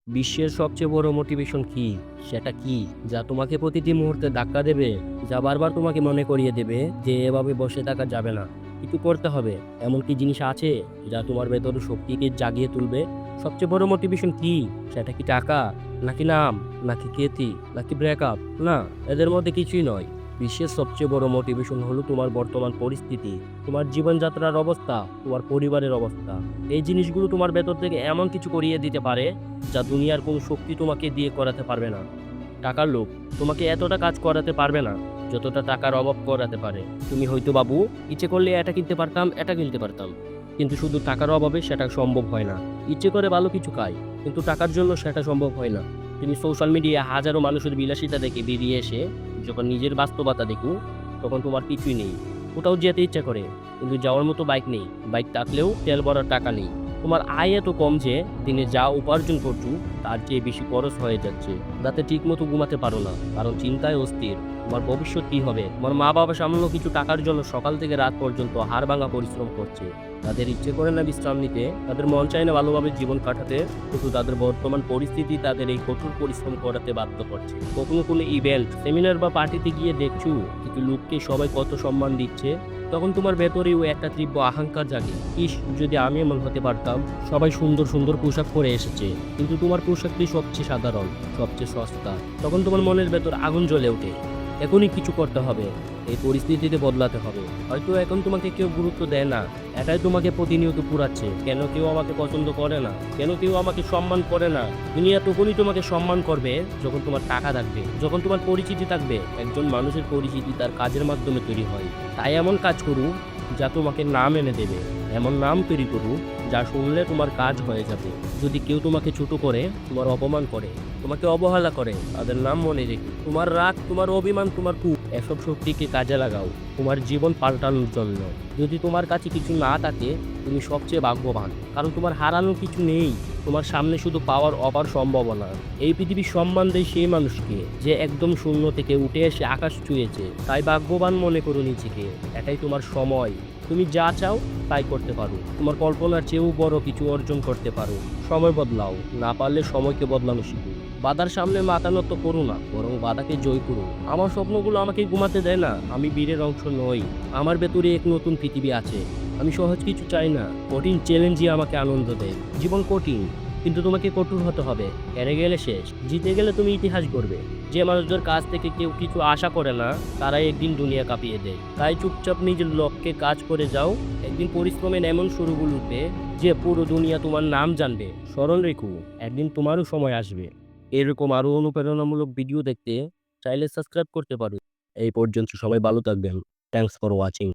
বিশ্বের সবচেয়ে বড় মোটিভেশন কি? সেটা কি? যা তোমাকে প্রতিটি মুহূর্তে ধাক্কা দেবে, যা বারবার তোমাকে মনে করিয়ে দেবে যে এভাবে বসে থাকা যাবে না। কিছু করতে হবে। এমন কি জিনিস আছে যা তোমার ভেতরের শক্তিকে জাগিয়ে তুলবে? সবচেয়ে বড় মোটিভেশন কি? সেটা কি টাকা? নাকি নাম? নাকি খ্যাতি? নাকি ব্রেকআপ? না, এদের মধ্যে কিছুই নয়। বিশ্বের সবচেয়ে বড় মোটিভেশন হলো তোমার বর্তমান পরিস্থিতি, তোমার জীবনযাত্রার অবস্থা, তোমার পরিবারের অবস্থা। এই জিনিসগুলো তোমার ভেতর থেকে এমন কিছু করিয়ে দিতে পারে যা দুনিয়ার কোনো শক্তি তোমাকে দিয়ে করাতে পারবে না। টাকার লোভ তোমাকে এতটা কাজ করাতে পারবে না যতটা টাকার অভাব করাতে পারে। তুমি হয়তো বাবু ইচ্ছে করলে এটা কিনতে পারতাম, এটা কিনতে পারতাম, কিন্তু শুধু টাকার অভাবে সেটা সম্ভব হয় না। ইচ্ছে করে ভালো কিছু খাই, কিন্তু টাকার জন্য সেটা সম্ভব হয় না। তুমি সোশ্যাল মিডিয়ায় হাজারো মানুষের বিলাসিতা দেখে বেরিয়ে এসে যখন নিজের বাস্তবতা দেখো, তখন তোমার কিছুই নেই। কোথাও যেতে ইচ্ছা করে, কিন্তু যাওয়ার মতো বাইক নেই, বাইক থাকলেও তেল ভরার টাকা নেই। তোমার আয় এত কম যে দিনে যা উপার্জন করছো তার চেয়ে বেশি খরচ হয়ে যাচ্ছে। রাতে ঠিক মতো ঘুমাতে পারো না, কারণ চিন্তায় অস্থির। তোমার ভবিষ্যৎ কি হবে? তোমার মা বাবা সামান্য কিছু টাকার জন্য সকাল থেকে রাত পর্যন্ত হাড়ভাঙা পরিশ্রম করছে। তাদের ইচ্ছে করে না বিশ্রাম নিতে, তাদের মন চায় না ভালোভাবে জীবন কাটাতে, কিন্তু তাদের বর্তমান পরিস্থিতি তাদের এই কঠোর পরিশ্রম করাতে বাধ্য করছে। কখনো কোনো ইভেন্ট, সেমিনার বা পার্টিতে গিয়ে দেখছো কিছু লোককে সবাই কত সম্মান দিচ্ছে, তখন তোমার ভেতরেও একটা তীব্র আহাঙ্কার জাগে। ইস, যদি আমি এমন হতে পারতাম। সবাই সুন্দর সুন্দর পোশাক পরে এসেছে, কিন্তু তোমার পোশাকটি সবচেয়ে সাধারণ, সবচেয়ে সস্তা। তখন তোমার মনের ভেতর আগুন জ্বলে ওঠে। এখনই কিছু করতে হবে, এই পরিস্থিতিতে বদলাতে হবে। হয়তো এখন তোমাকে কেউ গুরুত্ব দেয় না, এটাই তোমাকে প্রতিনিয়ত পুরাচ্ছে। কেন কেউ আমাকে পছন্দ করে না? কেন কেউ আমাকে সম্মান করে না? দুনিয়া তখনই তোমাকে সম্মান করবে যখন তোমার টাকা থাকবে, যখন তোমার পরিচিতি থাকবে। একজন মানুষের পরিচিতি তার কাজের মাধ্যমে তৈরি হয়। তাই এমন কাজ করু যা তোমাকে নাম এনে দেবে, এমন নাম তৈরি করু যা শুনলে তোমার কাজ হয়ে যাবে। যদি কেউ তোমাকে ছোট করে, তোমার অপমান করে, তোমাকে অবহেলা করে, তাদের নাম মনে রেখো। তোমার রাগ, তোমার অভিমান, তোমার খুব এসব শক্তিকে কাজে লাগাও তোমার জীবন পাল্টানোর জন্য। যদি তোমার কাছে কিছু না থাকে, তুমি সবচেয়ে ভাগ্যবান, কারণ তোমার হারানোর কিছু নেই। তোমার সামনে শুধু পাওয়ার অপার সম্ভাবনা। এই পৃথিবী সম্মান দেয় সেই মানুষকে যে একদম শূন্য থেকে উঠে এসে আকাশ ছুঁয়েছে। তাই ভাগ্যবান মনে করো নিজেকে। এটাই তোমার সময়। তুমি যা চাও তাই করতে পারো। তোমার কল্পনার চেয়েও বড় কিছু অর্জন করতে পারো। সময় বদলাও, না পারলে সময়কে বদলানো শিখো। বাধার সামনে মাথা নত করো না, বরং বাধাকে জয় করো। আমার স্বপ্নগুলো আমাকে ঘুমাতে দেয় না, আমি বীরের অংশ নই। আমার ভেতরে এক নতুন পৃথিবী আছে। আমি সহজ কিছু চাই না, কঠিন চ্যালেঞ্জই আমাকে আনন্দ দেয়। জীবন কঠিন, কিন্তু তোমাকে কঠোর হতে হবে। হেরে গেলে শেষ, জিতে গেলে তুমি ইতিহাস গড়বে। যে মানুষদের কাছ থেকে কেউ কিছু আশা করে না, তারাই একদিন দুনিয়া কাঁপিয়ে দেয়। তাই চুপচাপ নিজের লক্ষ্যে কাজ করে যাও। একদিন পরিশ্রমের এমন শুরুগুলো উঠবে যে পুরো দুনিয়া তোমার নাম জানবে। স্মরণ রেখো, একদিন তোমারও সময় আসবে। এরকম আরো অনুপ্রেরণামূলক ভিডিও দেখতে চাইলে সাবস্ক্রাইব করতে পারো। এই পর্যন্ত সবাই ভালো থাকবেন। Thanks for watching.